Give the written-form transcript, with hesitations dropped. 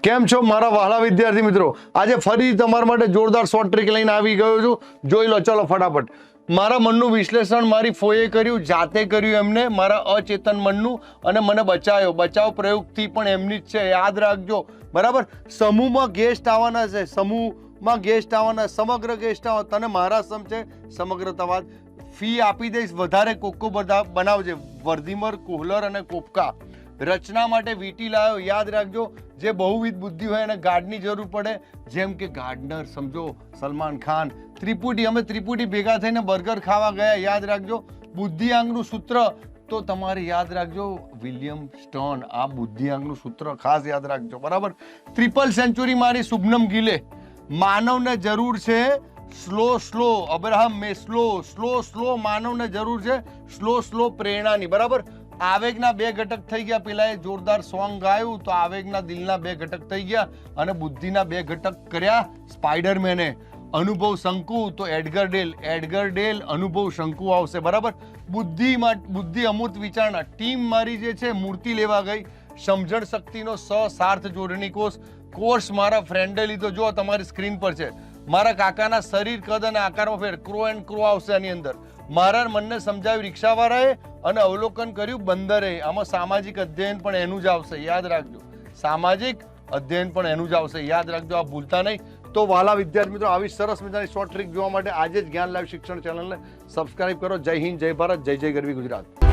કેમ છો મારા વહાલા વિદ્યાર્થી મિત્રો? આજે ફરી તમારા માટે જોરદાર શોર્ટ ટ્રીક લઈને આવી ગયો છું. જોઈ લો, ચલો ફટાફટ. મારા મનનું વિશ્લેષણ મારી ફોઈએ કર્યું, જાતે કર્યું એમને, મારા અચેતન મનનું, અને મને બચાવ પ્રયોગથી પણ એમની જ છે. યાદ રાખજો, બરાબર? સમૂહમાં ગેસ્ટ આવવાના છે, સમૂહમાં ગેસ્ટ આવવાના, સમગ્ર ગેસ્ટ આવવાના. તને મારા સમ છે સમગ્રતાવાદ. ફી આપી દઈશ, વધારે કોકો બનાવજે. વર્ધીમર, કોહલર અને કોપકા. રચના માટે વીટી લાવ્યો. યાદ રાખજો, જે બહુવિધ બુદ્ધિ હોય એને ગાર્ડની જરૂર પડે, જેમ કે ગાર્ડનર, સમજો સલમાન ખાન. ત્રિપુટી, અમે ત્રિપુટી ભેગા થઈને બર્ગર ખાવા ગયા. યાદ રાખજો. બુદ્ધિઆંકનું સૂત્ર તો તમારે યાદ રાખજો, વિલિયમ સ્ટોન. આ બુદ્ધિઆંકનું સૂત્ર ખાસ યાદ રાખજો, બરાબર? ટ્રિપલ સેન્ચુરી મારી શુભનમ ગિલે. માનવને જરૂર છે સ્લો અબ્રાહમ મેસ્લો. સ્લો માનવને જરૂર છે સ્લો પ્રેરણાની, બરાબર? આવેગના બે ઘટક થઈ ગયા. પેલા એ જોરદાર સોંગ ગાયું તો આવેગના દિલના બે ઘટક થઈ ગયા, અને બુદ્ધિના બે ઘટક કર્યા સ્પાઈડરમેને. અનુભવ શંકુ તો એડગર ડેલ અનુભવ શંકુ આવશે, બરાબર? બુદ્ધિ અમૂર્ત વિચારણા. ટીમ મારી જે છે મૂર્તિ લેવા ગઈ. સમજણ શક્તિનો સાર્થ જોડણી કોર્સ મારા ફ્રેન્ડે લીધો. જો તમારી સ્ક્રીન પર છે. મારા કાકાના શરીર, કદ અને આકારમાં ફેર. ક્રો એન્ડ ક્રો આવશે આની અંદર. મારા મનને સમજાવ્યું રિક્ષાવાળાએ, અને અવલોકન કર્યું બંદરે. આમાં સામાજિક અધ્યયન પણ એનું જ આવશે. યાદ રાખજો, સામાજિક અધ્યયન પણ એનું જ આવશે. યાદ રાખજો, આ ભૂલતા નહીં. તો વાલા વિદ્યાર્થી મિત્રો, આવી સરસ મજાની શોર્ટ ટ્રીક જોવા માટે આજે જ જ્ઞાન લાઈવ શિક્ષણ ચેનલને સબસ્ક્રાઇબ કરો. જય હિન્દ, જય ભારત, જય ગરવી ગુજરાત.